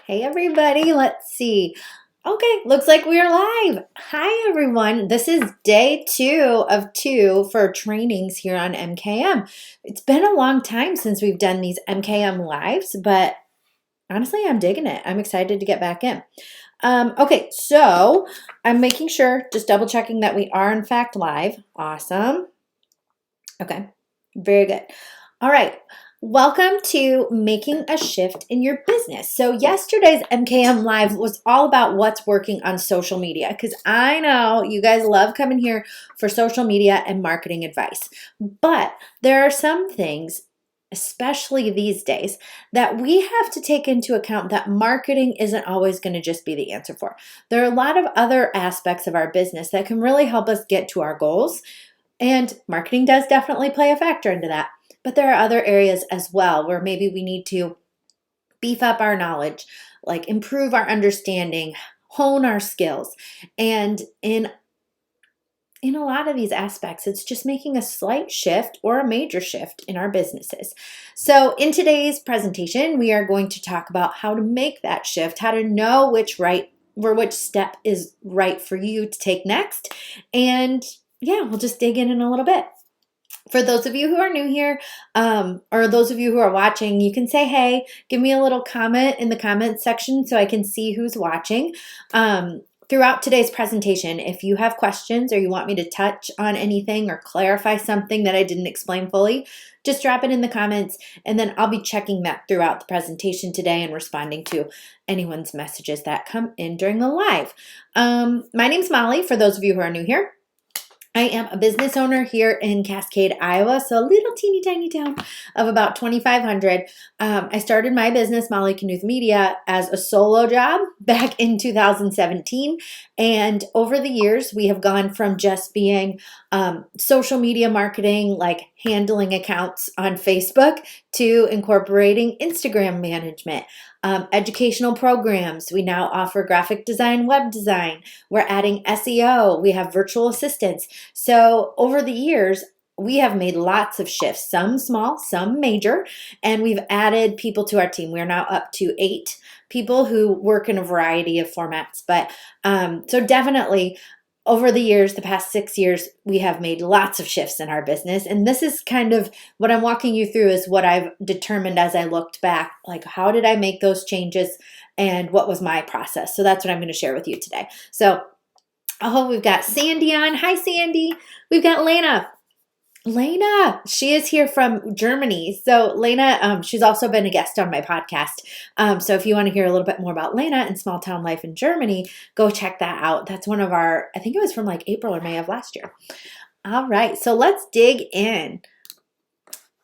Hey everybody, let's see. Okay, looks like we're live. Hi everyone. This is day 2 of 2 for trainings here on MKM. It's been a long time since we've done these MKM lives, but honestly, I'm digging it. I'm excited to get back in. Okay, so I'm making sure, just double checking that we are in fact live. Awesome. Okay, very good. All right. Welcome to Making a Shift in Your Business. So yesterday's MKM Live was all about what's working on social media because I know you guys love coming here for social media and marketing advice. But there are some things, especially these days, that we have to take into account that marketing isn't always going to just be the answer for. There are a lot of other aspects of our business that can really help us get to our goals. And marketing does definitely play a factor into that. But there are other areas as well where maybe we need to beef up our knowledge, like improve our understanding, hone our skills. And in a lot of these aspects, it's just making a slight shift or a major shift in our businesses. So in today's presentation, we are going to talk about how to make that shift, how to know which step is right for you to take next. And yeah, we'll just dig in a little bit. For those of you who are new here, or those of you who are watching, you can say, hey, give me a little comment in the comments section so I can see who's watching. Throughout today's presentation, if you have questions or you want me to touch on anything or clarify something that I didn't explain fully, just drop it in the comments and then I'll be checking that throughout the presentation today and responding to anyone's messages that come in during the live. My name's Molly, for those of you who are new here. I am a business owner here in Cascade, Iowa, so a little teeny tiny town of about 2,500. I started my business, Molly Knuth Media, as a solo job back in 2017. And over the years, we have gone from just being social media marketing, like handling accounts on Facebook, to incorporating Instagram management, educational programs. We now offer graphic design, web design. We're adding SEO. We have virtual assistants. So over the years, we have made lots of shifts, some small, some major, and we've added people to our team. We're now up to 8 people who work in a variety of formats. But so definitely over the years, the past 6 years, we have made lots of shifts in our business. And this is kind of what I'm walking you through is what I've determined as I looked back, like how did I make those changes and what was my process? So that's what I'm going to share with you today. So I hope we've got Sandy on. Hi, Sandy. We've got Lena. Lena, she is here from Germany. So Lena, she's also been a guest on my podcast. So if you want to hear a little bit more about Lena and small town life in Germany, go check that out. That's one of our, I think it was from like April or May of last year. All right, so let's dig in.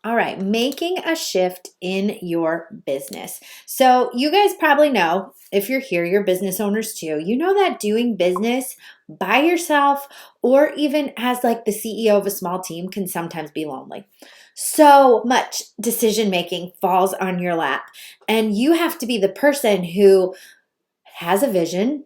All right, making a shift in your business. So you guys probably know, if you're here, you're business owners too, you know that doing business by yourself or even as like the CEO of a small team can sometimes be lonely. So much decision making falls on your lap and you have to be the person who has a vision,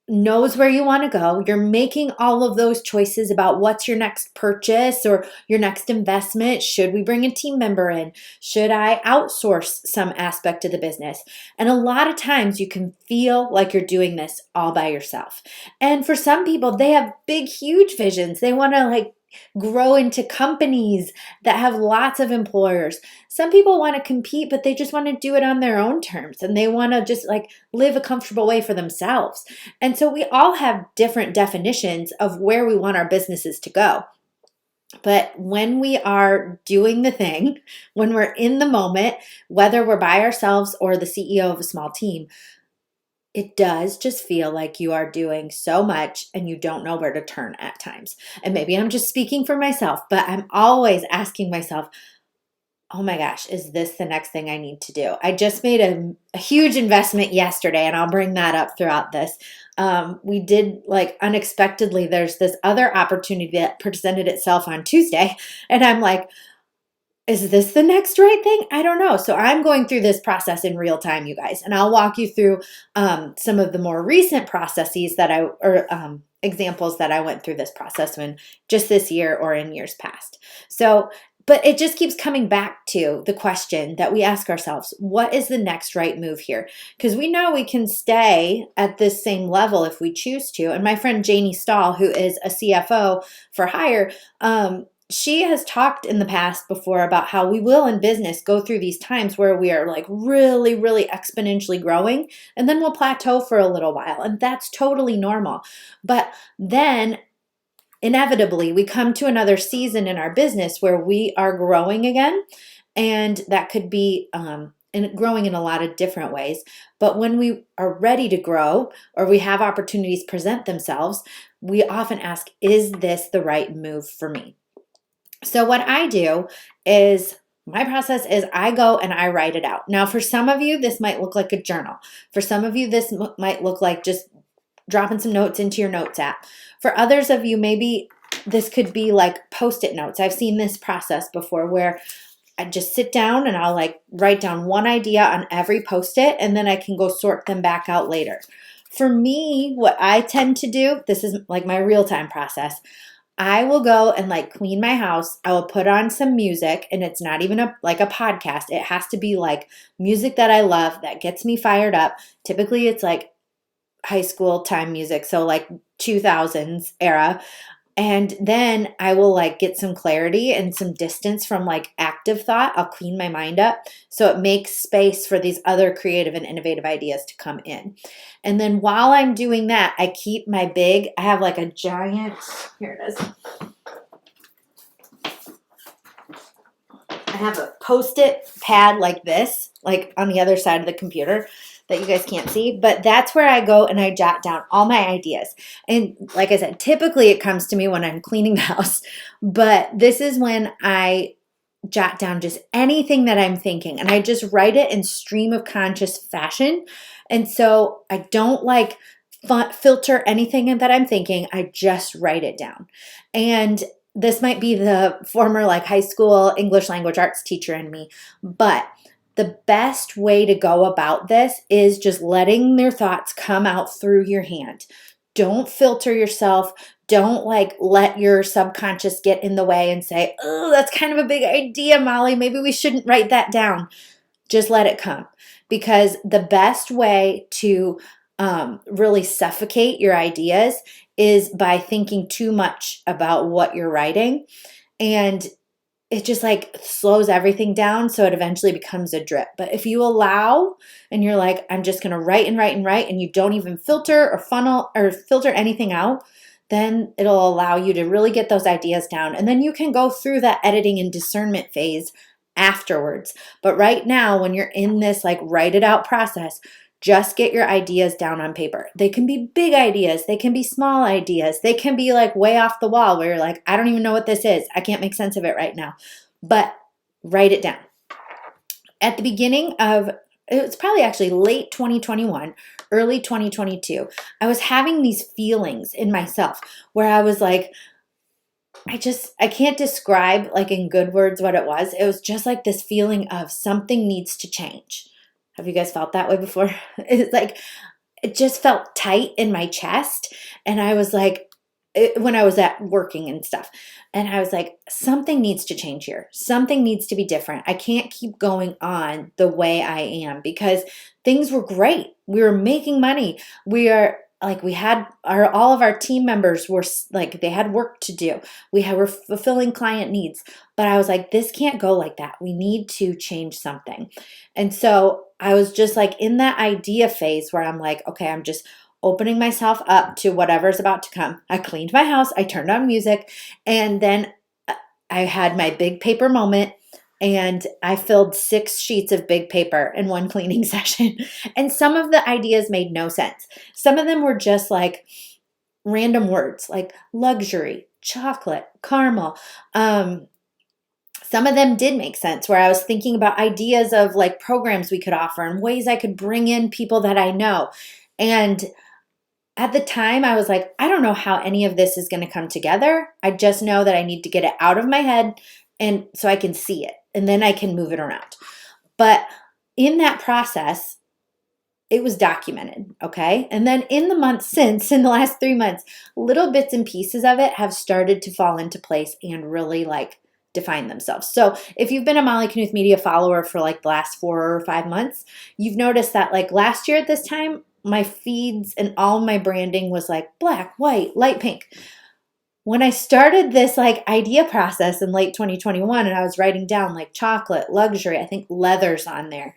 knows where you want to go. You're making all of those choices about what's your next purchase or your next investment. Should we bring a team member in? Should I outsource some aspect of the business? And a lot of times you can feel like you're doing this all by yourself. And for some people, they have big, huge visions. They want to like grow into companies that have lots of employers. Some people want to compete, but they just want to do it on their own terms and they want to just like live a comfortable way for themselves. And so we all have different definitions of where we want our businesses to go. But when we are doing the thing, when we're in the moment, whether we're by ourselves or the CEO of a small team, it does just feel like you are doing so much and you don't know where to turn at times. And maybe I'm just speaking for myself, but I'm always asking myself, oh my gosh, is this the next thing I need to do? I just made a huge investment yesterday, and I'll bring that up throughout this. We did like unexpectedly, there's this other opportunity that presented itself on Tuesday. And I'm like, is this the next right thing? I don't know. So I'm going through this process in real time, you guys, and I'll walk you through some of the more recent processes examples that I went through this process in just this year or in years past. So But it just keeps coming back to the question that we ask ourselves, what is the next right move here? Because we know we can stay at this same level if we choose to. And my friend Janie Stahl, who is a CFO for hire, she has talked in the past before about how we will in business go through these times where we are like really, really exponentially growing, and then we'll plateau for a little while. And that's totally normal. But then inevitably we come to another season in our business where we are growing again, and that could be and growing in a lot of different ways. But when we are ready to grow or we have opportunities present themselves, we often ask, is this the right move for me? So what I do is, my process is I go and I write it out. Now, for some of you, this might look like a journal. For some of you, this might look like just dropping some notes into your notes app. For others of you, maybe this could be like Post-it notes. I've seen this process before where I just sit down and I'll like write down one idea on every Post-it, and then I can go sort them back out later. For me, what I tend to do, this is like my real-time process. I will go and like clean my house. I will put on some music, and it's not even like a podcast. It has to be like music that I love that gets me fired up. Typically it's like high school time music, so like 2000s era. And then I will like get some clarity and some distance from like active thought. I'll clean my mind up so it makes space for these other creative and innovative ideas to come in. And then while I'm doing that, I keep I have like a giant, here it is. I have a Post-it pad like this, like on the other side of the computer that you guys can't see, but that's where I go and I jot down all my ideas. And like I said, typically it comes to me when I'm cleaning the house, but this is when I jot down just anything that I'm thinking, and I just write it in stream of conscious fashion. And so I don't like filter anything that I'm thinking. I just write it down. And this might be the former like high school English language arts teacher in me, but the best way to go about this is just letting your thoughts come out through your hand. Don't filter yourself. Don't like let your subconscious get in the way and say, oh, that's kind of a big idea, Molly. Maybe we shouldn't write that down. Just let it come. Because the best way to really suffocate your ideas is by thinking too much about what you're writing. And it just like slows everything down, so it eventually becomes a drip. But if you allow and you're like, I'm just going to write and write and write, and you don't even filter or funnel or filter anything out, then it'll allow you to really get those ideas down. And then you can go through that editing and discernment phase afterwards. But right now, when you're in this like write it out process, just get your ideas down on paper. They can be big ideas. They can be small ideas. They can be like way off the wall where you're like, I don't even know what this is. I can't make sense of it right now. But write it down. At the beginning of, it was probably actually late 2021, early 2022, I was having these feelings in myself where I was like, I can't describe like in good words what it was. It was just like this feeling of something needs to change. Have you guys felt that way before? It's like, it just felt tight in my chest. And I was like, when I was at working and stuff, and I was like, something needs to change here. Something needs to be different. I can't keep going on the way I am, because things were great. We were making money. We had all of our team members were like, they had work to do. Were fulfilling client needs. But I was like, this can't go like that. We need to change something. And so I was just like in that idea phase where I'm like, okay, I'm just opening myself up to whatever's about to come. I cleaned my house. I turned on music. And then I had my big paper moment. And I filled 6 sheets of big paper in one cleaning session. And some of the ideas made no sense. Some of them were just like random words like luxury, chocolate, caramel. Some of them did make sense, where I was thinking about ideas of like programs we could offer and ways I could bring in people that I know. And at the time, I was like, I don't know how any of this is going to come together. I just know that I need to get it out of my head, and so I can see it, and then I can move it around. But in that process, it was documented, okay? And then in the months since, in the last 3 months, little bits and pieces of it have started to fall into place and really like define themselves. So if you've been a Molly Knuth Media follower for like the last 4 or 5 months, you've noticed that like last year at this time, my feeds and all my branding was like black, white, light pink. When I started this like idea process in late 2021 and I was writing down like chocolate, luxury, I think leather's on there.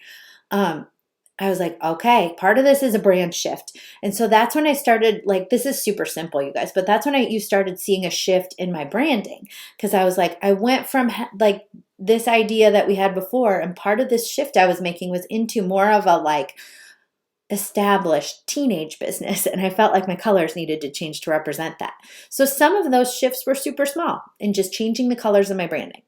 I was like, okay, part of this is a brand shift. And so that's when I started, like, this is super simple, you guys, but that's when you started seeing a shift in my branding. Because I was like, I went from like this idea that we had before, and part of this shift I was making was into more of a like established teenage business. And I felt like my colors needed to change to represent that. So some of those shifts were super small in just changing the colors of my branding.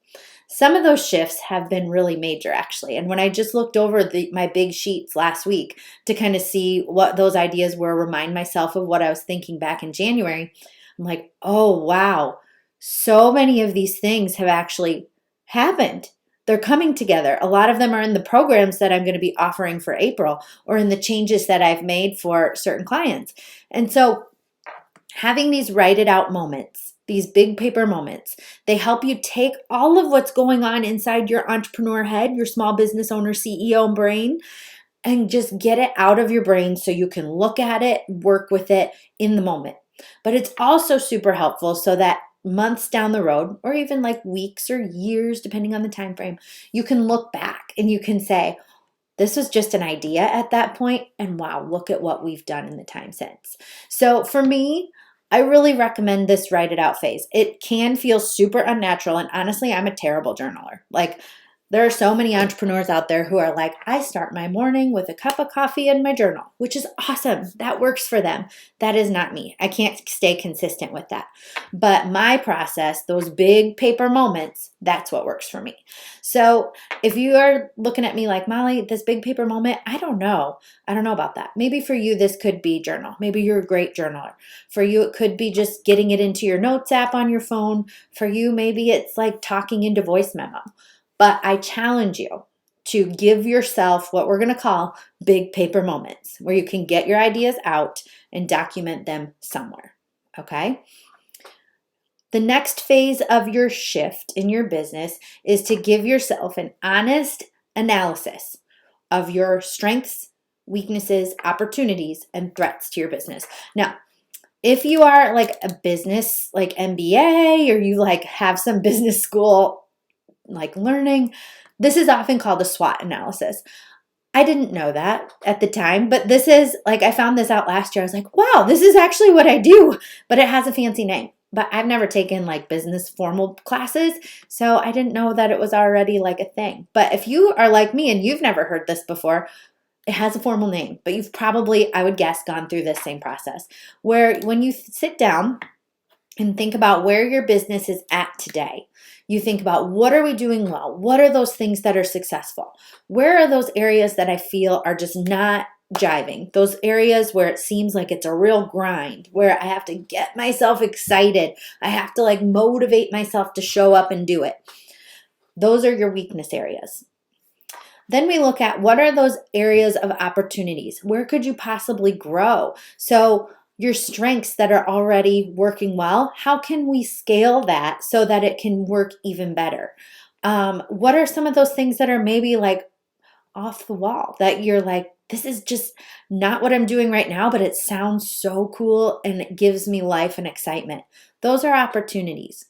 Some of those shifts have been really major, actually. And when I just looked over my big sheets last week to kind of see what those ideas were, remind myself of what I was thinking back in January, I'm like, oh, wow, so many of these things have actually happened. They're coming together. A lot of them are in the programs that I'm going to be offering for April or in the changes that I've made for certain clients. And so having these write it out moments, these big paper moments, they help you take all of what's going on inside your entrepreneur head, your small business owner, CEO brain, and just get it out of your brain so you can look at it, work with it in the moment. But it's also super helpful so that months down the road, or even like weeks or years, depending on the time frame, you can look back and you can say, this was just an idea at that point, and wow, look at what we've done in the time since. So for me, I really recommend this write it out phase. It can feel super unnatural, and honestly, I'm a terrible journaler. Like, there are so many entrepreneurs out there who are like, I start my morning with a cup of coffee and my journal, which is awesome. That works for them. That is not me. I can't stay consistent with that. But my process, those big paper moments, that's what works for me. So if you are looking at me like, Molly, this big paper moment, I don't know. I don't know about that. Maybe for you, this could be journal. Maybe you're a great journaler. For you, it could be just getting it into your notes app on your phone. For you, maybe it's like talking into voice memo. But I challenge you to give yourself what we're going to call big paper moments where you can get your ideas out and document them somewhere. Okay? The next phase of your shift in your business is to give yourself an honest analysis of your strengths, weaknesses, opportunities, and threats to your business. Now, if you are like a business like MBA or you like have some business school like learning, this is often called a SWOT analysis. I didn't know that at the time, but this is like, I found this out last year. I was like, wow, this is actually what I do, but it has a fancy name. But I've never taken like business formal classes, so I didn't know that it was already like a thing. But if you are like me and you've never heard this before, it has a formal name, but you've probably, I would guess, gone through this same process where when you sit down and think about where your business is at today, you think about what are we doing well? What are those things that are successful? Where are those areas that I feel are just not jiving? Those areas where it seems like it's a real grind, where I have to get myself excited. I have to like motivate myself to show up and do it. Those are your weakness areas. Then we look at what are those areas of opportunities? Where could you possibly grow? So your strengths that are already working well, how can we scale that so that it can work even better? What are some of those things that are maybe like off the wall that you're like, this is just not what I'm doing right now, but it sounds so cool and it gives me life and excitement. Those are opportunities.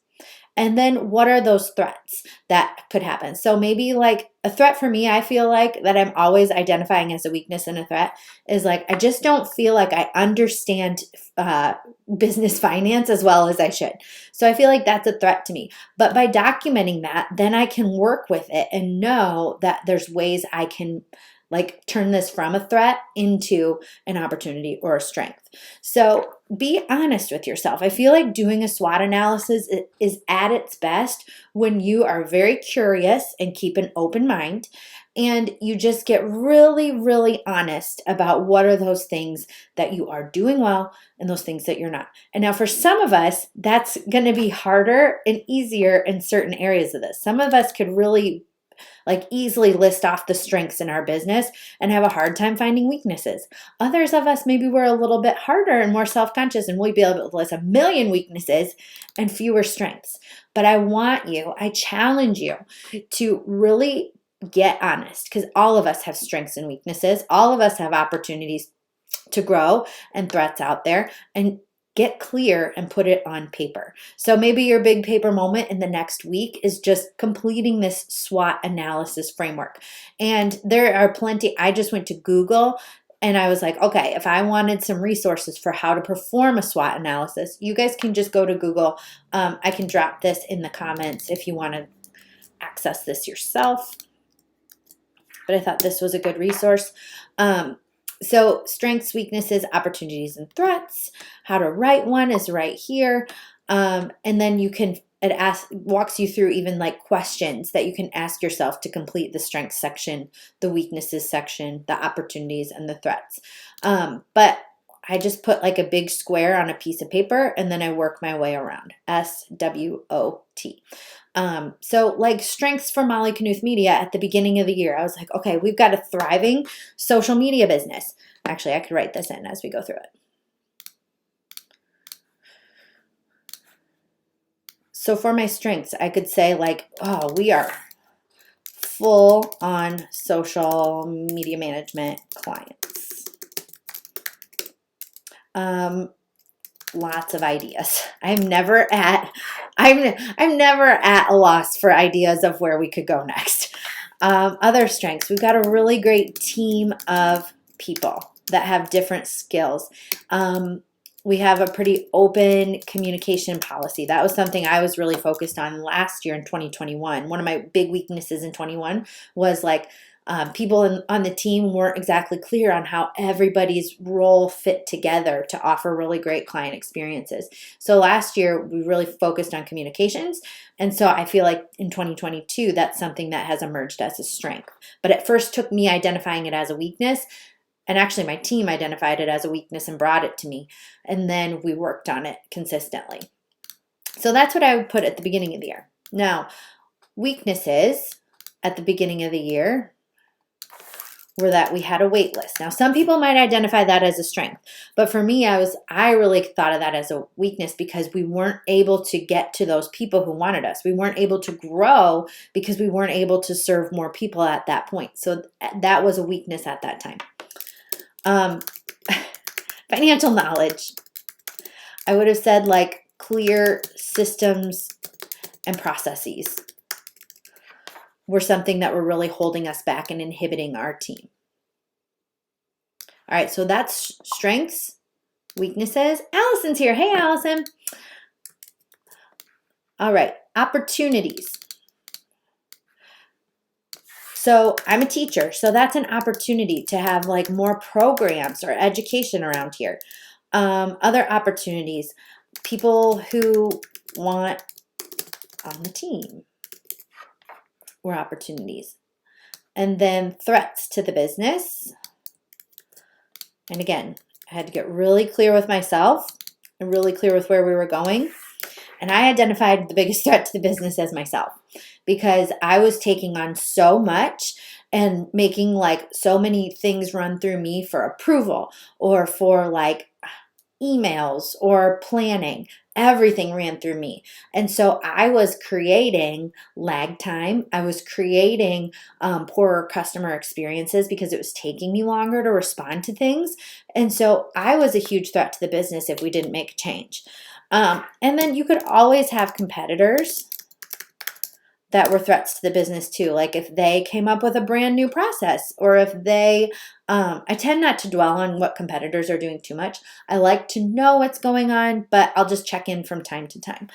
And then what are those threats that could happen? So maybe like a threat for me, I feel like that I'm always identifying as a weakness and a threat is like, I just don't feel like I understand business finance as well as I should. So I feel like that's a threat to me. But by documenting that, then I can work with it and know that there's ways I can like turn this from a threat into an opportunity or a strength. So be honest with yourself. I feel like doing a SWOT analysis is at its best when you are very curious and keep an open mind and you just get really, really honest about what are those things that you are doing well and those things that you're not. And now for some of us, that's going to be harder and easier in certain areas of this. Some of us could really like easily list off the strengths in our business and have a hard time finding weaknesses. Others of us, maybe we're a little bit harder and more self-conscious and we'd be able to list a million weaknesses and fewer strengths. But I challenge you to really get honest, because all of us have strengths and weaknesses. All of us have opportunities to grow and threats out there, and get clear and put it on paper. So maybe your big paper moment in the next week is just completing this SWOT analysis framework. And there are plenty. I just went to Google and I was like, okay, if I wanted some resources for how to perform a SWOT analysis, you guys can just go to Google. I can drop this in the comments if you want to access this yourself. But I thought this was a good resource. So strengths, weaknesses, opportunities, and threats. How to write one is right here. And then it walks you through even like questions that you can ask yourself to complete the strengths section, the weaknesses section, the opportunities, and the threats. But I just put like a big square on a piece of paper and then I work my way around. SWOT. So like strengths for Molly Knuth Media at the beginning of the year, I was like, okay, we've got a thriving social media business. Actually, I could write this in as we go through it. So for my strengths, I could say like, oh, we are full on social media management clients. Lots of ideas. I'm never at a loss for ideas of where we could go next. Other strengths, we've got a really great team of people that have different skills. We have a pretty open communication policy. That was something I was really focused on last year in 2021. One of my big weaknesses in 21 was like people on the team weren't exactly clear on how everybody's role fit together to offer really great client experiences. So last year, we really focused on communications. And so I feel like in 2022, that's something that has emerged as a strength. But it first took me identifying it as a weakness. And actually, my team identified it as a weakness and brought it to me. And then we worked on it consistently. So that's what I would put at the beginning of the year. Now, weaknesses at the beginning of the year were that we had a wait list. Now, some people might identify that as a strength, but for me, I really thought of that as a weakness because we weren't able to get to those people who wanted us. We weren't able to grow because we weren't able to serve more people at that point. So that was a weakness at that time. Financial knowledge. I would have said like clear systems and processes were something that were really holding us back and inhibiting our team. All right, so that's strengths, weaknesses. Allison's here. Hey, Allison. All right, opportunities. So I'm a teacher, so that's an opportunity to have like more programs or education around here. Other opportunities, people who want on the team were opportunities. And then threats to the business. And again, I had to get really clear with myself and really clear with where we were going. And I identified the biggest threat to the business as myself because I was taking on so much and making like so many things run through me for approval or for like emails or planning. Everything ran through me. And so I was creating lag time. I was creating poorer customer experiences because it was taking me longer to respond to things. And so I was a huge threat to the business if we didn't make a change. And then you could always have competitors that were threats to the business too. Like if they came up with a brand new process or if they, I tend not to dwell on what competitors are doing too much. I like to know what's going on, but I'll just check in from time to time.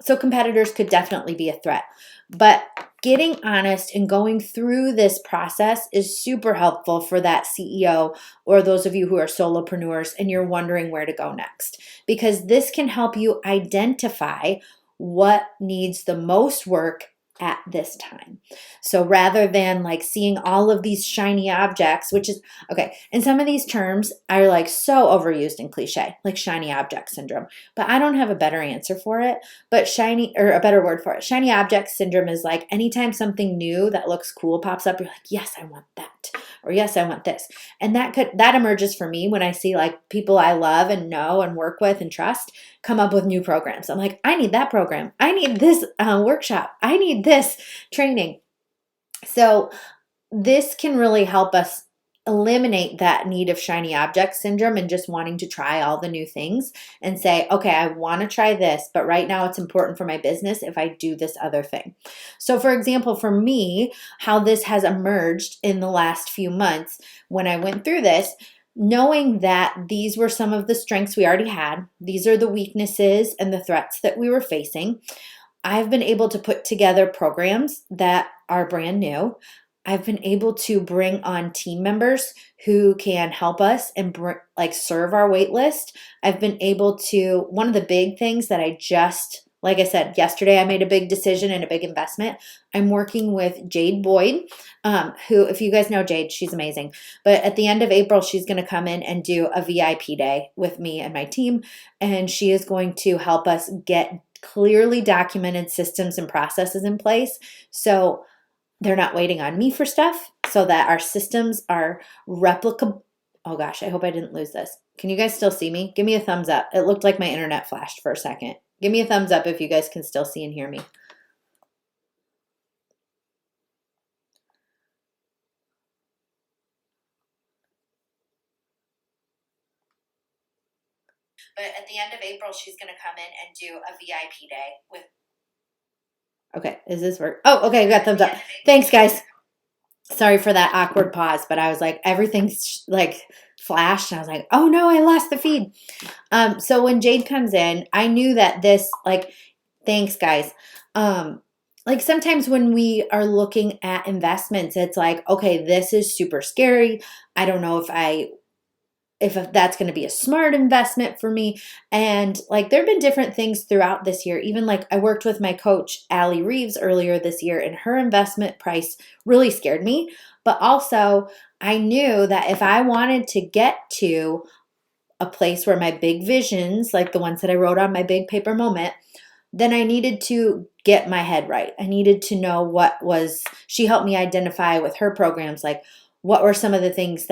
So competitors could definitely be a threat, but getting honest and going through this process is super helpful for that CEO or those of you who are solopreneurs and you're wondering where to go next, because this can help you identify what needs the most work at this time. So rather than like seeing all of these shiny objects, which is okay, and some of these terms are like so overused and cliche, like shiny object syndrome, but I don't have a better answer for it. But shiny, or a better word for it, shiny object syndrome is like anytime something new that looks cool pops up, you're like, yes, I want that, or yes, I want this. And that emerges for me when I see like people I love and know and work with and trust come up with new programs. I'm like, I need that program. I need this workshop. I need this training. So this can really help us eliminate that need of shiny object syndrome and just wanting to try all the new things and say, okay, I want to try this, but right now it's important for my business if I do this other thing. So for example, for me, how this has emerged in the last few months when I went through this, knowing that these were some of the strengths we already had, these are the weaknesses and the threats that we were facing. I've been able to put together programs that are brand new. I've been able to bring on team members who can help us and serve our wait list. I've been able to, one of the big things that like I said, yesterday I made a big decision and a big investment. I'm working with Jade Boyd, who, if you guys know Jade, she's amazing. But at the end of April, she's going to come in and do a VIP day with me and my team. And she is going to help us get clearly documented systems and processes in place. So they're not waiting on me for stuff, so that our systems are replicable. Oh gosh, I hope I didn't lose this. Can you guys still see me? Give me a thumbs up. It looked like my internet flashed for a second. Give me a thumbs up if you guys can still see and hear me. But at the end of April, she's going to come in and do a VIP day with. Okay, is this work? Oh, okay, we got thumbs up. Thanks, guys. Sorry for that awkward pause, but I was like, everything's like flashed. And I was like, oh no, I lost the feed. So when Jade comes in, I knew that this, like, thanks, guys. Like sometimes when we are looking at investments, it's like, okay, this is super scary. I don't know if that's going to be a smart investment for me. And like there have been different things throughout this year. Even like I worked with my coach, Allie Reeves, earlier this year, and her investment price really scared me. But also, I knew that if I wanted to get to a place where my big visions, like the ones that I wrote on my big paper moment, then I needed to get my head right. I needed to know she helped me identify with her programs, like what were some of the things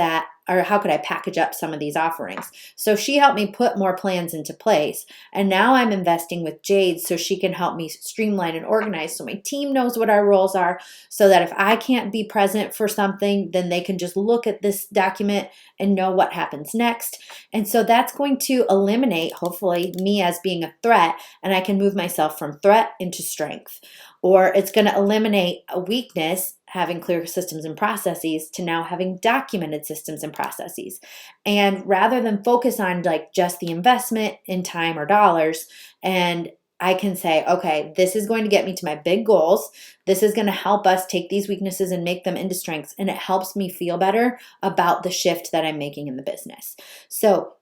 or how could I package up some of these offerings? So she helped me put more plans into place. And now I'm investing with Jade so she can help me streamline and organize so my team knows what our roles are, so that if I can't be present for something, then they can just look at this document and know what happens next. And so that's going to eliminate, hopefully, me as being a threat, and I can move myself from threat into strength. Or it's going to eliminate a weakness, having clear systems and processes, to now having documented systems and processes. And rather than focus on like just the investment in time or dollars, and I can say, okay, this is going to get me to my big goals. This is going to help us take these weaknesses and make them into strengths. And it helps me feel better about the shift that I'm making in the business. So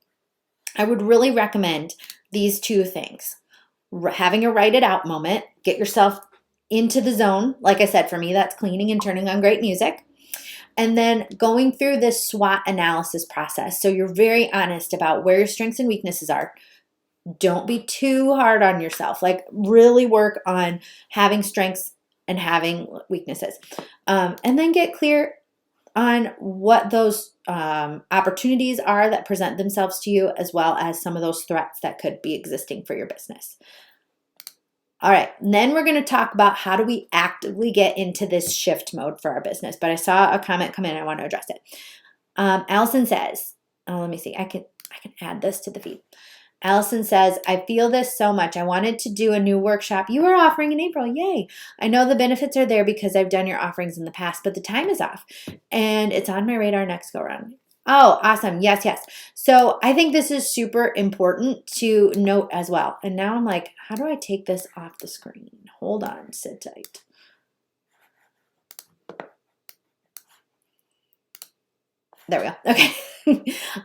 I would really recommend these two things. Having a write it out moment, get yourself into the zone. Like I said, for me, that's cleaning and turning on great music. And then going through this SWOT analysis process. So you're very honest about where your strengths and weaknesses are. Don't be too hard on yourself. Like really work on having strengths and having weaknesses. And then get clear on what those opportunities are that present themselves to you, as well as some of those threats that could be existing for your business. All right, and then we're going to talk about how do we actively get into this shift mode for our business. But I saw a comment come in. I want to address it. Allison says, oh, let me see. I can add this to the feed. Allison says, I feel this so much. I wanted to do a new workshop you are offering in April. Yay. I know the benefits are there because I've done your offerings in the past, but the time is off. And it's on my radar next go round. Oh, awesome. Yes, yes. So I think this is super important to note as well. And now I'm like, how do I take this off the screen? Hold on, sit tight. There we go. Okay.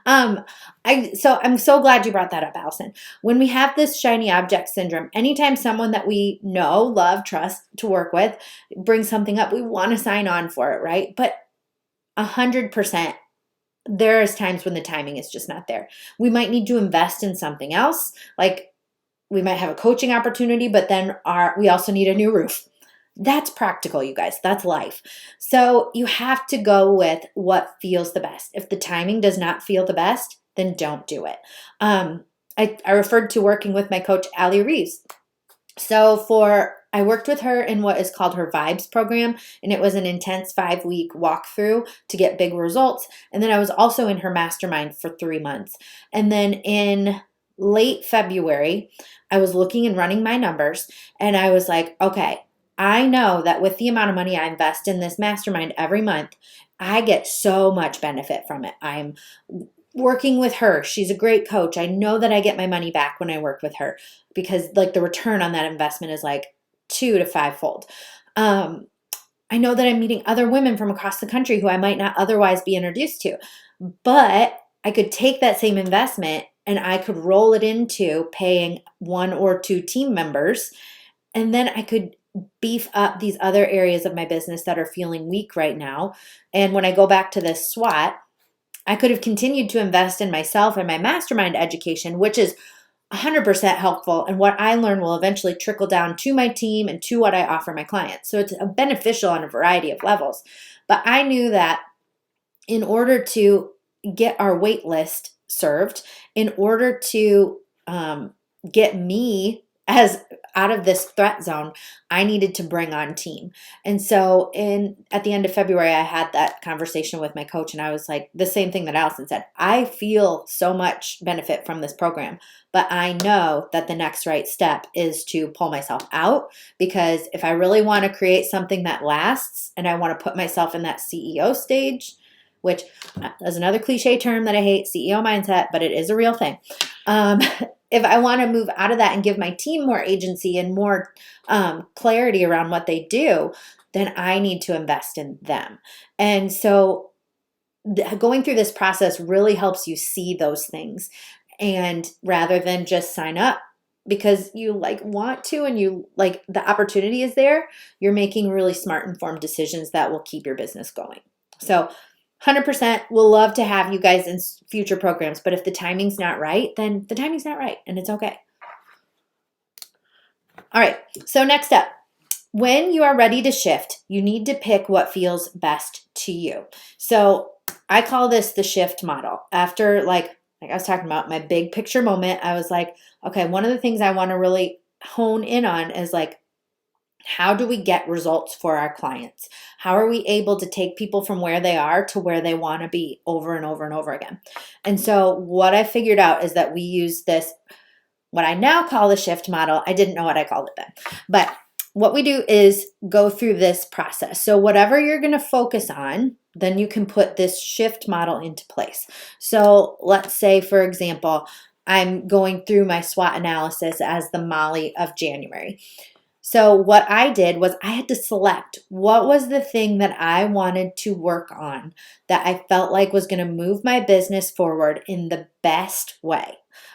I'm so glad you brought that up, Allison. When we have this shiny object syndrome, anytime someone that we know, love, trust to work with brings something up, we want to sign on for it, right? But 100%, there's times when the timing is just not there. We might need to invest in something else. Like we might have a coaching opportunity, but then we also need a new roof. That's practical, you guys. That's life. So you have to go with what feels the best. If the timing does not feel the best, then don't do it. I referred to working with my coach, Allie Reeves. I worked with her in what is called her Vibes program, and it was an intense 5-week walkthrough to get big results. And then I was also in her Mastermind for 3 months. And then in late February, I was looking and running my numbers, and I was like, okay, I know that with the amount of money I invest in this Mastermind every month, I get so much benefit from it. I'm working with her. She's a great coach. I know that I get my money back when I work with her because like the return on that investment is like 2 to 5-fold. I know that I'm meeting other women from across the country who I might not otherwise be introduced to, but I could take that same investment and I could roll it into paying 1 or 2 team members, and then I could beef up these other areas of my business that are feeling weak right now. And when I go back to this SWOT, I could have continued to invest in myself and my mastermind education, which is 100% helpful. And what I learn will eventually trickle down to my team and to what I offer my clients. So it's beneficial on a variety of levels. But I knew that in order to get our wait list served, in order to get me as out of this threat zone, I needed to bring on team. And so at the end of February, I had that conversation with my coach, and I was like, the same thing that Allison said. I feel so much benefit from this program, but I know that the next right step is to pull myself out, because if I really want to create something that lasts and I want to put myself in that CEO stage, which is another cliche term that I hate, CEO mindset, but it is a real thing. If I want to move out of that and give my team more agency and more clarity around what they do, then I need to invest in them. And so going through this process really helps you see those things, and rather than just sign up because you like want to and you like the opportunity is there, you're making really smart, informed decisions that will keep your business going. So 100% we'll love to have you guys in future programs, but if the timing's not right, then the timing's not right, and it's okay. All right, so next up, when you are ready to shift, you need to pick what feels best to you. So I call this the shift model. After like I was talking about my big picture moment, I was like, okay, one of the things I want to really hone in on is like, how do we get results for our clients? How are we able to take people from where they are to where they want to be over and over and over again? And so what I figured out is that we use this, what I now call the shift model. I didn't know what I called it then. But what we do is go through this process. So whatever you're going to focus on, then you can put this shift model into place. So let's say, for example, I'm going through my SWOT analysis as the Molly of January. So what I did was I had to select what was the thing that I wanted to work on that I felt like was going to move my business forward in the best way.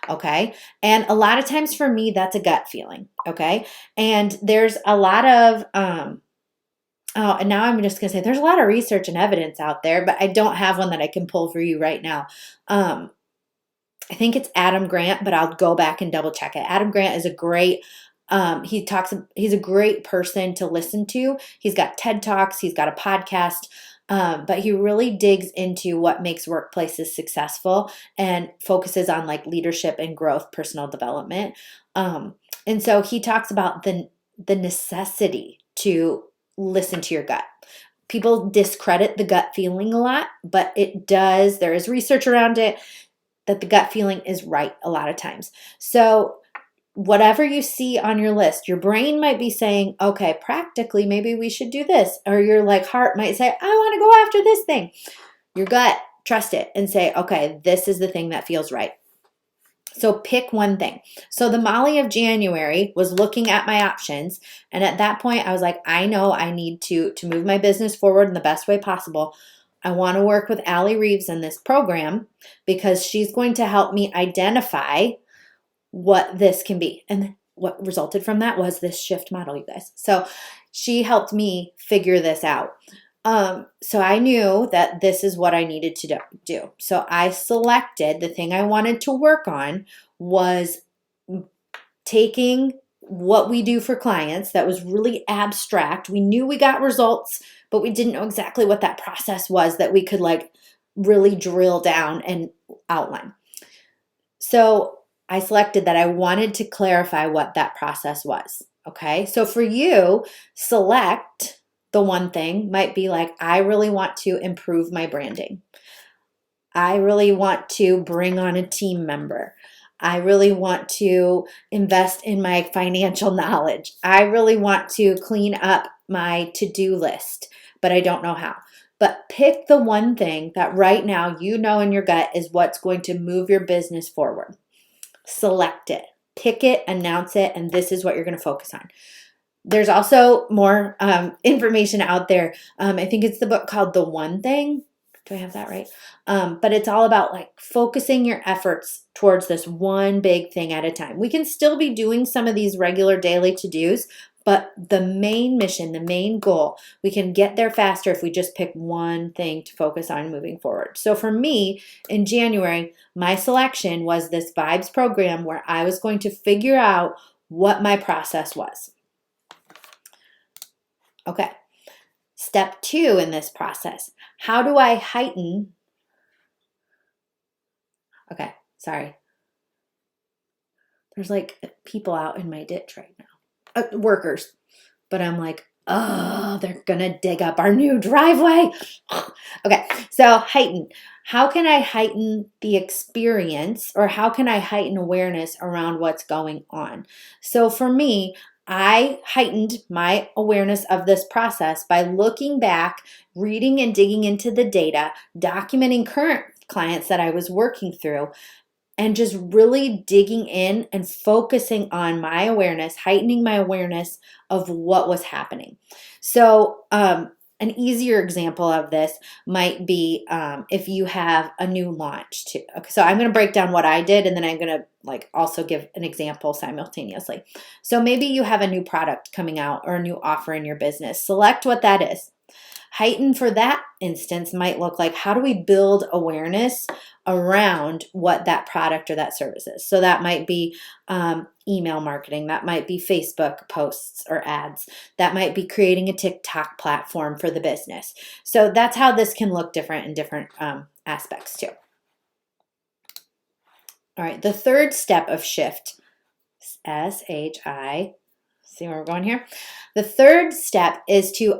Okay. And a lot of times for me, that's a gut feeling. Okay. And there's a lot of, and now I'm just going to say there's a lot of research and evidence out there, but I don't have one that I can pull for you right now. I think it's Adam Grant, but I'll go back and double check it. Adam Grant is a great he's a great person to listen to. He's got TED Talks, he's got a podcast, but he really digs into what makes workplaces successful and focuses on like leadership and growth, personal development. And so he talks about the necessity to listen to your gut. People discredit the gut feeling a lot, but it does. There is research around it that the gut feeling is right a lot of times. So whatever you see on your list, your brain might be saying, okay, practically, maybe we should do this. Or your like heart might say, I want to go after this thing. Your gut, trust it and say, okay, this is the thing that feels right. So pick one thing. So the Molly of January was looking at my options. And at that point, I was like, I know I need to move my business forward in the best way possible. I want to work with Allie Reeves in this program because she's going to help me identify what this can be. And what resulted from that was this shift model, you guys. So she helped me figure this out. So I knew that this is what I needed to do. So I selected the thing I wanted to work on was taking what we do for clients that was really abstract. We knew we got results, but we didn't know exactly what that process was that we could like really drill down and outline. So I selected that I wanted to clarify what that process was. Okay. So for you, select the one thing might be like, I really want to improve my branding. I really want to bring on a team member. I really want to invest in my financial knowledge. I really want to clean up my to-do list, but I don't know how. But pick the one thing that right now you know in your gut is what's going to move your business forward. Select it, pick it, announce it, and this is what you're going to focus on. There's also more information out there. I think it's the book called The One Thing. Do I have that right? But it's all about like focusing your efforts towards this one big thing at a time. We can still be doing some of these regular daily to-dos, but the main mission, the main goal, we can get there faster if we just pick one thing to focus on moving forward. So for me, in January, my selection was this Vibes program where I was going to figure out what my process was. Okay. Step 2 in this process, how do I heighten? Okay, sorry. There's like people out in my ditch right now, workers, but I'm like, oh, they're gonna dig up our new driveway. Okay, so heighten. How can I heighten the experience, or how can I heighten awareness around what's going on? So for me, I heightened my awareness of this process by looking back, reading and digging into the data, documenting current clients that I was working through, and just really digging in and focusing on my awareness, heightening my awareness of what was happening. So, an easier example of this might be if you have a new launch too. Okay, so I'm going to break down what I did, and then I'm going to like also give an example simultaneously. So maybe you have a new product coming out or a new offer in your business. Select what that is. Heighten for that instance might look like, how do we build awareness around what that product or that service is? So that might be email marketing. That might be Facebook posts or ads. That might be creating a TikTok platform for the business. So that's how this can look different in different aspects too. All right, the third step of shift, SHI, see where we're going here? The third step is to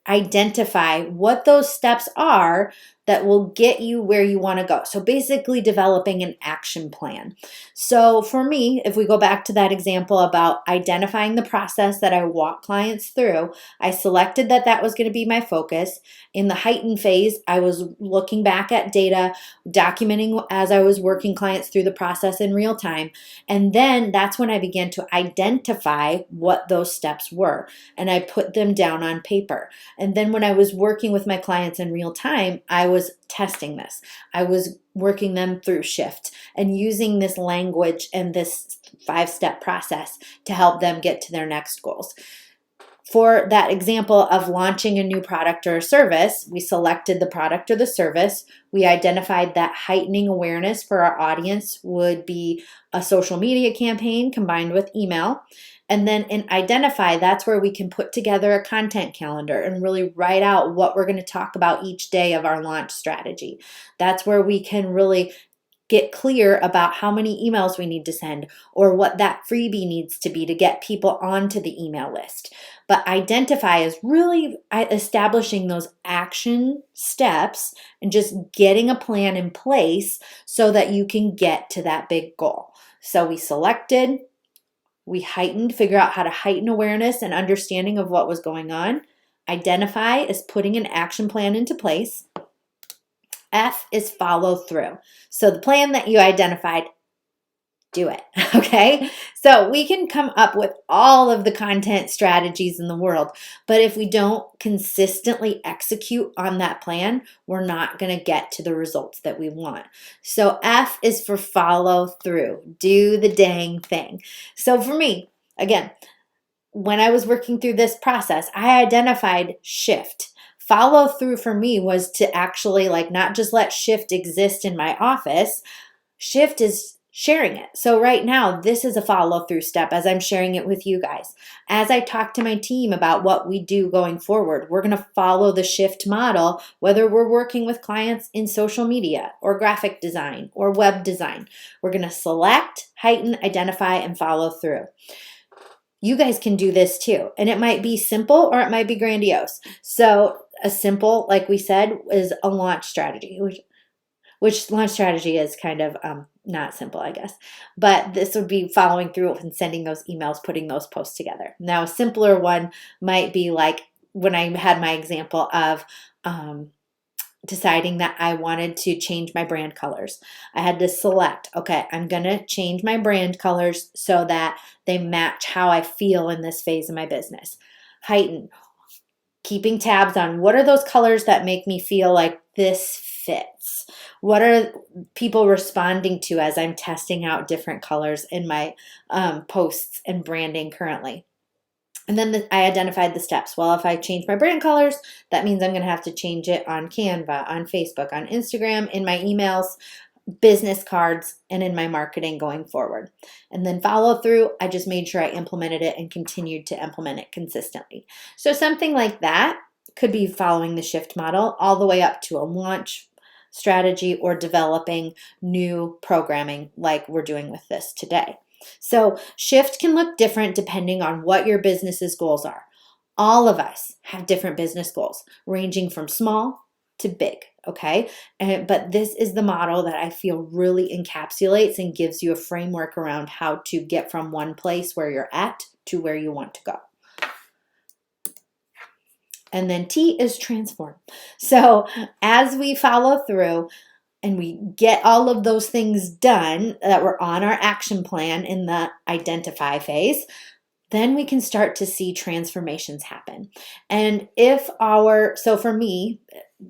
identify what those steps are that will get you where you want to go. So basically developing an action plan. So for me, if we go back to that example about identifying the process that I walk clients through, I selected that that was going to be my focus. In the heightened phase, I was looking back at data, documenting as I was working clients through the process in real time. And then that's when I began to identify what those steps were. And I put them down on paper. And then when I was working with my clients in real time, I was testing this. I was working them through shift and using this language and this 5-step process to help them get to their next goals. For that example of launching a new product or a service, we selected the product or the service. We identified that heightening awareness for our audience would be a social media campaign combined with email. And then in identify, that's where we can put together a content calendar and really write out what we're going to talk about each day of our launch strategy. That's where we can really get clear about how many emails we need to send or what that freebie needs to be to get people onto the email list. But identify is really establishing those action steps and just getting a plan in place so that you can get to that big goal. So we selected, we heightened, figure out how to heighten awareness and understanding of what was going on. Identify is putting an action plan into place. F is follow through. So the plan that you identified, do it. Okay. So we can come up with all of the content strategies in the world, but if we don't consistently execute on that plan, we're not going to get to the results that we want. So F is for follow through. Do the dang thing. So for me, again, when I was working through this process, I identified shift. Follow through for me was to actually not just let shift exist in my office. Shift is sharing it. So right now, this is a follow through step as I'm sharing it with you guys. As I talk to my team about what we do going forward, we're going to follow the shift model, whether we're working with clients in social media or graphic design or web design. We're going to select, heighten, identify, and follow through. You guys can do this too. And it might be simple or it might be grandiose. So a simple, like we said, is a launch strategy, which launch strategy is kind of not simple, I guess. But this would be following through and sending those emails, putting those posts together. Now, a simpler one might be like when I had my example of deciding that I wanted to change my brand colors. I had to select, okay, I'm going to change my brand colors so that they match how I feel in this phase of my business. Heighten, keeping tabs on what are those colors that make me feel like this fits. What are people responding to as I'm testing out different colors in my posts and branding currently? And then I identified the steps. Well, if I change my brand colors, that means I'm going to have to change it on Canva, on Facebook, on Instagram, in my emails, business cards, and in my marketing going forward. And then follow through, I just made sure I implemented it and continued to implement it consistently. So something like that could be following the shift model all the way up to a launch strategy or developing new programming like we're doing with this today. So shift can look different depending on what your business's goals are. All of us have different business goals, ranging from small to big, okay? But this is the model that I feel really encapsulates and gives you a framework around how to get from one place where you're at to where you want to go. And then T is transform. So as we follow through, and we get all of those things done that were on our action plan in the identify phase, then we can start to see transformations happen. And so for me,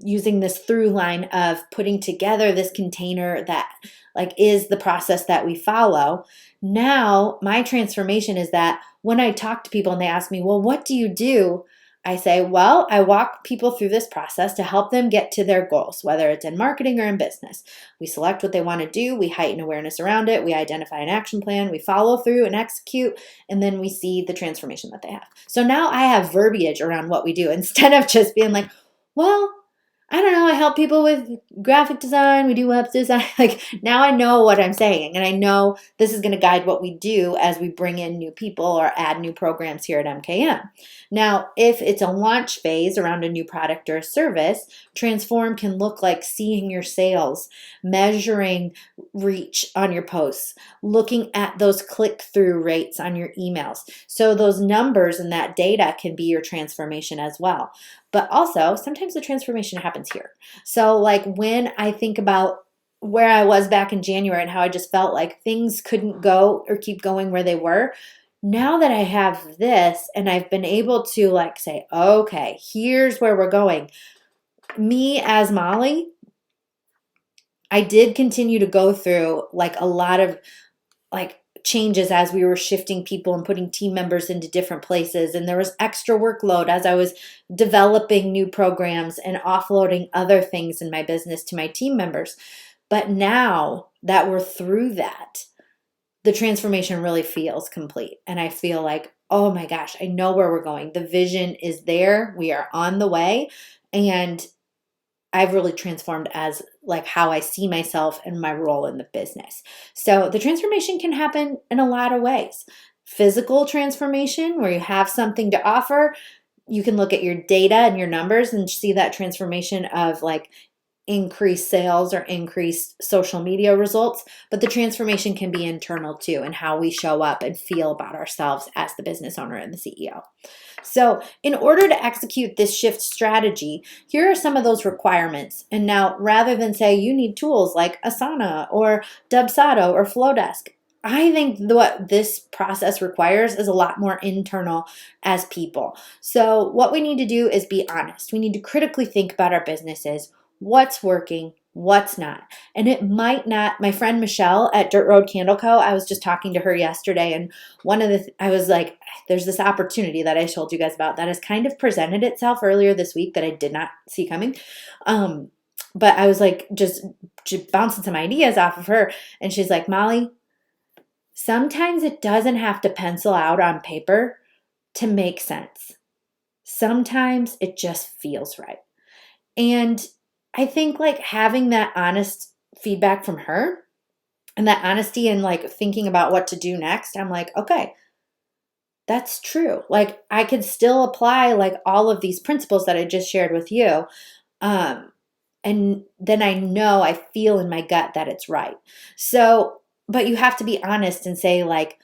using this through line of putting together this container that is the process that we follow, now my transformation is that when I talk to people and they ask me, well, what do you do? I say, well, I walk people through this process to help them get to their goals, whether it's in marketing or in business. We select what they want to do, we heighten awareness around it, we identify an action plan, we follow through and execute, and then we see the transformation that they have. So now I have verbiage around what we do instead of just being like, well, I don't know, I help people with graphic design, we do web design. Now I know what I'm saying, and I know this is going to guide what we do as we bring in new people or add new programs here at MKM. Now, if it's a launch phase around a new product or a service, transform can look like seeing your sales, measuring reach on your posts, looking at those click-through rates on your emails. So those numbers and that data can be your transformation as well. But also, sometimes the transformation happens here. So when I think about where I was back in January and how I just felt like things couldn't go or keep going where they were, now that I have this and I've been able to say, okay, here's where we're going. Me as Molly, I did continue to go through a lot of changes as we were shifting people and putting team members into different places. And there was extra workload as I was developing new programs and offloading other things in my business to my team members. But now that we're through that, the transformation really feels complete. And I feel like, oh my gosh, I know where we're going. The vision is there. We are on the way. And I've really transformed as how I see myself and my role in the business. So the transformation can happen in a lot of ways. Physical transformation, where you have something to offer. You can look at your data and your numbers and see that transformation of increased sales or increased social media results, but the transformation can be internal too, and how we show up and feel about ourselves as the business owner and the CEO. So in order to execute this shift strategy, here are some of those requirements. And now, rather than say you need tools like Asana or Dubsado or Flowdesk, I think what this process requires is a lot more internal as people. So, what we need to do is be honest. We need to critically think about our businesses, what's working, what's not. And it might not. My friend Michelle at Dirt Road Candle Co., I was just talking to her yesterday, and I was like, there's this opportunity that I told you guys about that has kind of presented itself earlier this week that I did not see coming. But I was like, just bouncing some ideas off of her, and she's like, Molly, sometimes it doesn't have to pencil out on paper to make sense. Sometimes it just feels right. And I think like having that honest feedback from her and that honesty and like thinking about what to do next, I'm like, okay, that's true. Like I could still apply like all of these principles that I just shared with you. And then I feel in my gut that it's right. So, but you have to be honest and say like,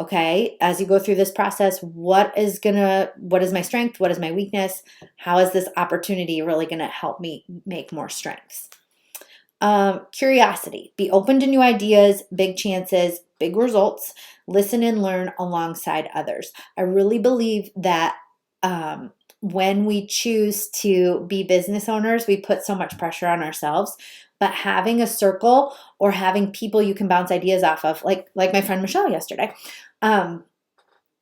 okay, as you go through this process, what is my strength? What is my weakness? How is this opportunity really going to help me make more strengths? Curiosity, be open to new ideas, big chances, big results, listen and learn alongside others. I really believe that, when we choose to be business owners, we put so much pressure on ourselves. But having a circle or having people you can bounce ideas off of, like my friend Michelle yesterday, and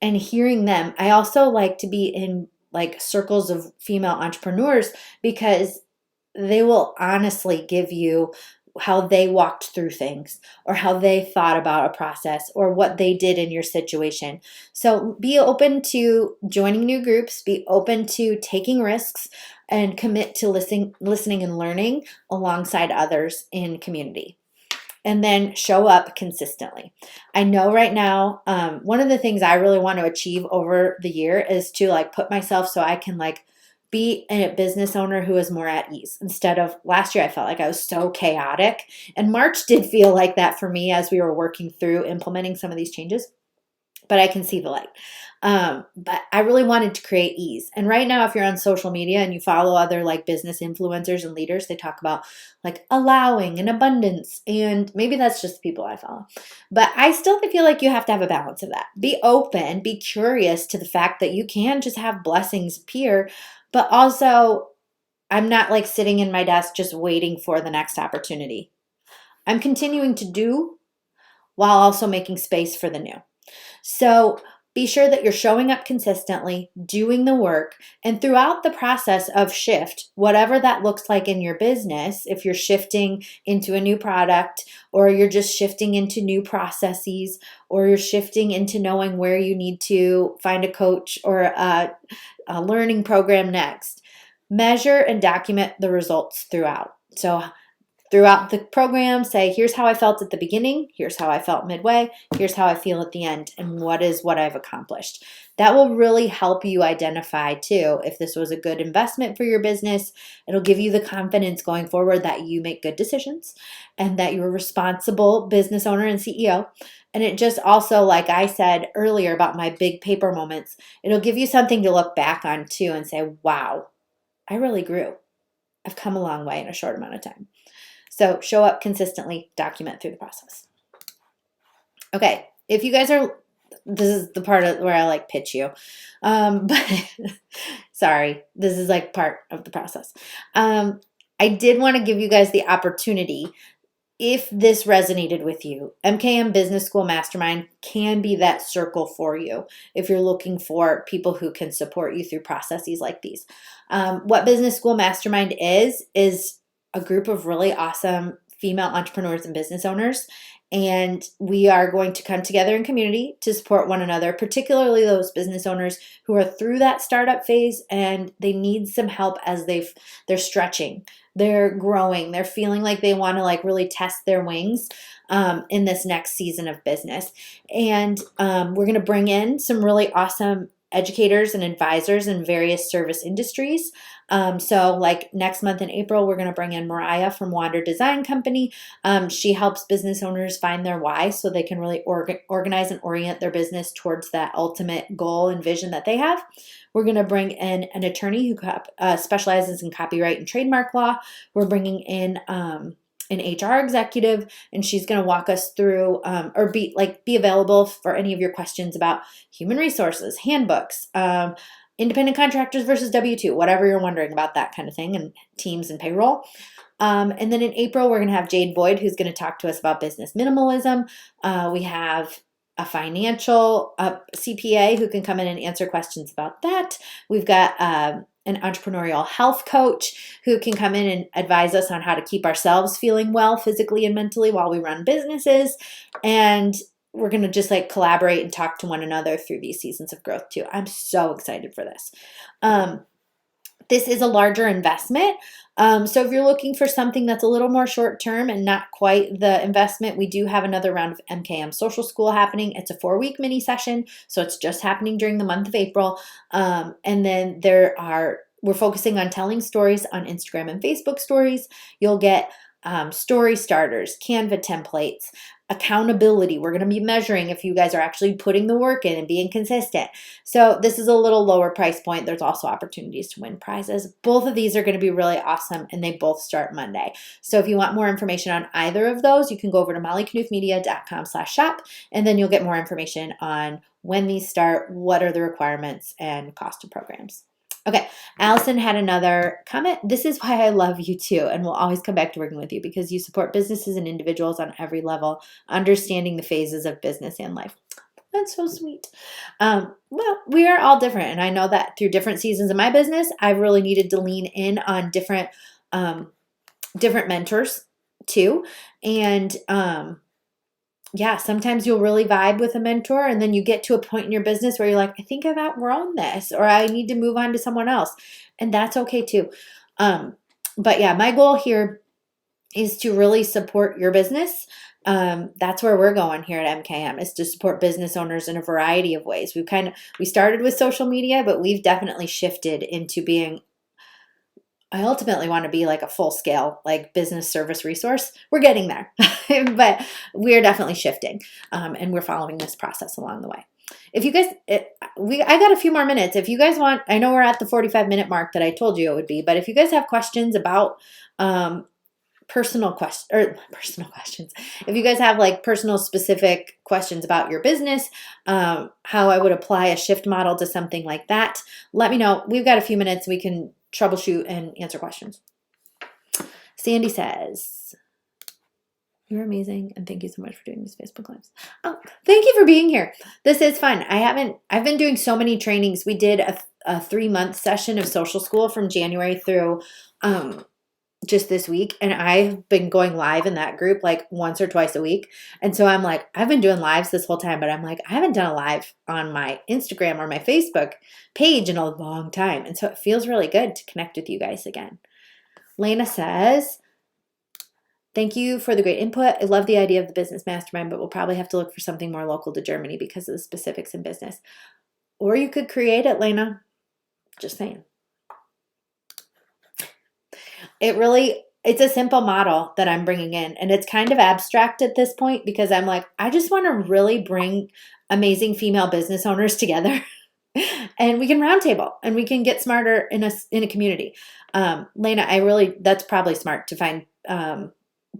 hearing them. I also like to be in like circles of female entrepreneurs because they will honestly give you how they walked through things or how they thought about a process or what they did in your situation. So be open to joining new groups, be open to taking risks, and commit to listening and learning alongside others in community. And then show up consistently. I know right now, one of the things I really want to achieve over the year is to like put myself so I can like be a business owner who is more at ease. Instead of last year, I felt like I was so chaotic. And March did feel like that for me as we were working through implementing some of these changes. But I can see the light. But I really wanted to create ease. And right now, if you're on social media and you follow other like business influencers and leaders, they talk about like allowing and abundance. And maybe that's just the people I follow. But I still feel like you have to have a balance of that. Be open, be curious to the fact that you can just have blessings appear. But also, I'm not like sitting in my desk just waiting for the next opportunity. I'm continuing to do while also making space for the new. So be sure that you're showing up consistently, doing the work, and throughout the process of shift, whatever that looks like in your business, if you're shifting into a new product, or you're just shifting into new processes, or you're shifting into knowing where you need to find a coach or a learning program next, measure and document the results throughout. So throughout the program, say, here's how I felt at the beginning, here's how I felt midway, here's how I feel at the end, and what I've accomplished. That will really help you identify, too, if this was a good investment for your business. It'll give you the confidence going forward that you make good decisions and that you're a responsible business owner and CEO. And it just also, like I said earlier about my big paper moments, it'll give you something to look back on, too, and say, wow, I really grew. I've come a long way in a short amount of time. So show up consistently, document through the process. Okay, if you guys this is the part where I like pitch you. But sorry, this is like part of the process. I did want to give you guys the opportunity, if this resonated with you, MKM Business School Mastermind can be that circle for you if you're looking for people who can support you through processes like these. What Business School Mastermind is a group of really awesome female entrepreneurs and business owners. And we are going to come together in community to support one another, particularly those business owners who are through that startup phase and they need some help as they're stretching, they're growing, they're feeling like they want to like really test their wings in this next season of business. And we're going to bring in some really awesome educators and advisors in various service industries. So like next month in April, we're going to bring in Mariah from Wander Design Company. She helps business owners find their why so they can really organize and orient their business towards that ultimate goal and vision that they have. We're going to bring in an attorney who specializes in copyright and trademark law. We're bringing in an HR executive, and she's going to walk us through or be available for any of your questions about human resources, handbooks, independent contractors versus W-2, whatever you're wondering about that kind of thing, and teams and payroll. And then in April, we're going to have Jade Boyd, who's going to talk to us about business minimalism. We have a financial CPA who can come in and answer questions about that. We've got an entrepreneurial health coach who can come in and advise us on how to keep ourselves feeling well physically and mentally while we run businesses. And we're going to just like collaborate and talk to one another through these seasons of growth too. I'm so excited for this. This is a larger investment. So if you're looking for something that's a little more short term and not quite the investment, we do have another round of MKM Social School happening. It's a 4-week mini session, so it's just happening during the month of April. And then we're focusing on telling stories on Instagram and Facebook stories. You'll get story starters, Canva templates, accountability. We're going to be measuring if you guys are actually putting the work in and being consistent. So this is a little lower price point. There's also opportunities to win prizes. Both of these are going to be really awesome, and they both start Monday. So if you want more information on either of those, you can go over to mollyknuthmedia.com/shop, and then you'll get more information on when these start, what are the requirements, and cost of programs. Okay, Allison had another comment. This is why I love you too, and we'll always come back to working with you because you support businesses and individuals on every level, understanding the phases of business and life. That's so sweet. Well, we are all different, and I know that through different seasons of my business, I've really needed to lean in on different mentors too, and yeah, sometimes you'll really vibe with a mentor, and then you get to a point in your business where you're like, I think I've outgrown this, or I need to move on to someone else. And that's okay too. But yeah, my goal here is to really support your business. That's where we're going here at MKM, is to support business owners in a variety of ways. We started with social media, but we've definitely shifted into being, I ultimately want to be like a full scale, like business service resource. We're getting there, but we're definitely shifting. And we're following this process along the way. If you guys, I got a few more minutes. If you guys want, I know we're at the 45-minute mark that I told you it would be, but if you guys have questions about, personal questions, if you guys have like personal specific questions about your business, how I would apply a shift model to something like that, let me know. We've got a few minutes. We can troubleshoot and answer questions. Sandy says, you're amazing, and thank you so much for doing these Facebook Lives. Oh, thank you for being here. This is fun. I've been doing so many trainings. We did a 3-month session of social school from January through just this week, and I've been going live in that group like once or twice a week. And so I'm like, I've been doing lives this whole time, but I'm like, I haven't done a live on my Instagram or my Facebook page in a long time. And so it feels really good to connect with you guys again. Lena says, thank you for the great input. I love the idea of the business mastermind, but we'll probably have to look for something more local to Germany because of the specifics in business. Or you could create it, Lena. Just saying. It's a simple model that I'm bringing in, and it's kind of abstract at this point because I'm like, I just want to really bring amazing female business owners together and we can roundtable and we can get smarter in a community. Lena, that's probably smart to find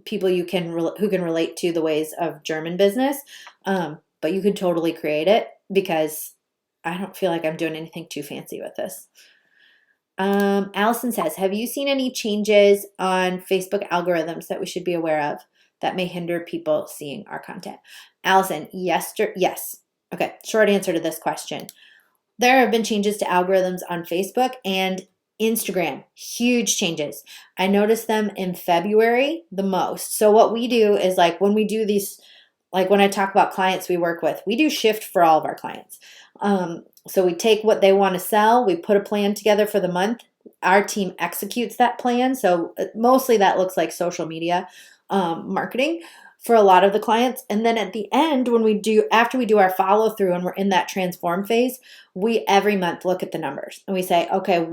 people who can relate to the ways of German business, but you could totally create it because I don't feel like I'm doing anything too fancy with this. Allison says, have you seen any changes on Facebook algorithms that we should be aware of that may hinder people seeing our content? Allison, yes. Okay, short answer to this question. There have been changes to algorithms on Facebook and Instagram, huge changes. I noticed them in February the most. So what we do is like when we do these, like when I talk about clients we work with, we do shift for all of our clients. So we take what they want to sell, we put a plan together for the month. Our team executes that plan. So mostly that looks like social media marketing for a lot of the clients. And then at the end, after we do our follow through and we're in that transform phase, we every month look at the numbers and we say, okay,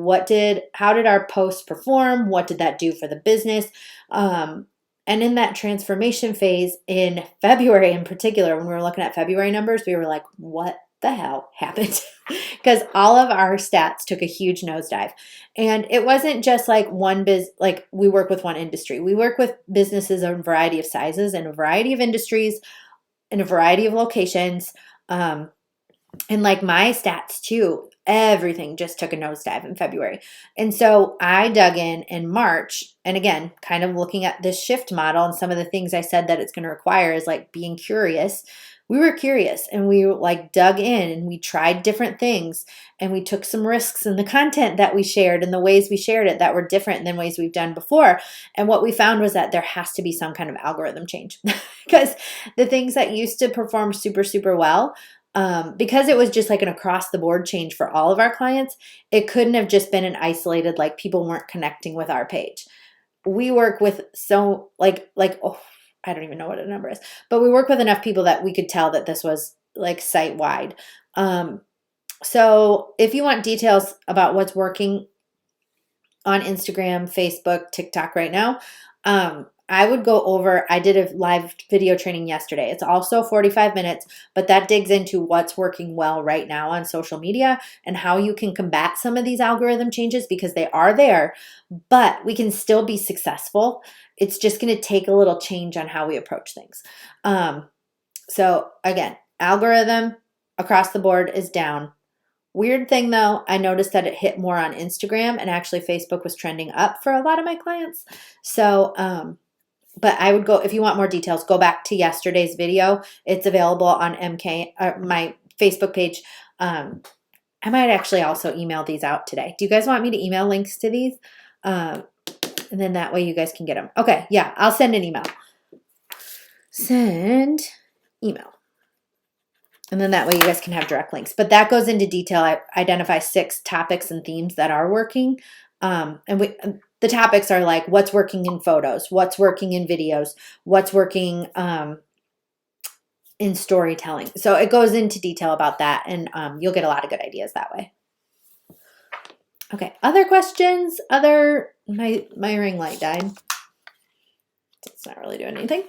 how did our post perform? What did that do for the business? And in that transformation phase in February in particular, when we were looking at February numbers, we were like, what the hell happened? Because all of our stats took a huge nosedive. And it wasn't just like like we work with one industry. We work with businesses of a variety of sizes and a variety of industries in a variety of locations. And like my stats too, everything just took a nosedive in February. And so I dug in March. And again, kind of looking at this shift model and some of the things I said that it's going to require is like being curious. We were curious and we like dug in and we tried different things and we took some risks in the content that we shared and the ways we shared it that were different than ways we've done before. And what we found was that there has to be some kind of algorithm change because the things that used to perform super, super well, because it was just like an across the board change for all of our clients, it couldn't have just been an isolated, like people weren't connecting with our page. We work with oh, I don't even know what a number is, but we work with enough people that we could tell that this was like site wide. So if you want details about what's working on Instagram, Facebook, TikTok right now, I would go over, I did a live video training yesterday. It's also 45 minutes, but that digs into what's working well right now on social media and how you can combat some of these algorithm changes because they are there, but we can still be successful. It's just going to take a little change on how we approach things. So again, algorithm across the board is down. Weird thing though, I noticed that it hit more on Instagram and actually Facebook was trending up for a lot of my clients. So, but I would go, if you want more details, go back to yesterday's video. It's available on my Facebook page. I might actually also email these out today. Do you guys want me to email links to these? And then that way you guys can get them. Okay, yeah, I'll send an email. Send email. And then that way you guys can have direct links. But that goes into detail. I identify 6 topics and themes that are working. The topics are like what's working in photos, what's working in videos, what's working in storytelling. So it goes into detail about that, and you'll get a lot of good ideas that way. Okay, other questions? My ring light died. It's not really doing anything.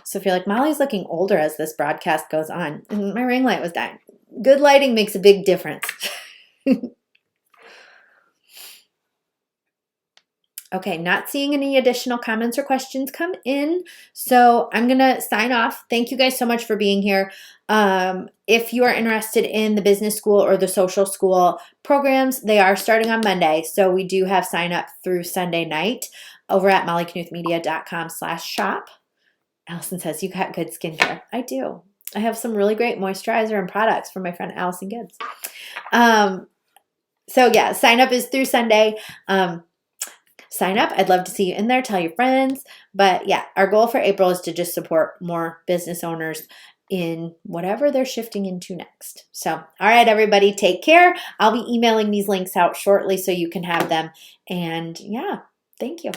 So if you're like, Molly's looking older as this broadcast goes on, and my ring light was dying. Good lighting makes a big difference. Okay, not seeing any additional comments or questions come in. So I'm going to sign off. Thank you guys so much for being here. If you are interested in the business school or the social school programs, they are starting on Monday. So we do have sign up through Sunday night over at mollyknuthmedia.com/shop. Allison says, you got good skincare. I do. I have some really great moisturizer and products from my friend Allison Gibbs. So yeah, sign up is through Sunday. Sign up. I'd love to see you in there. Tell your friends. But yeah, our goal for April is to just support more business owners in whatever they're shifting into next. So, all right, everybody, take care. I'll be emailing these links out shortly so you can have them. And yeah, thank you.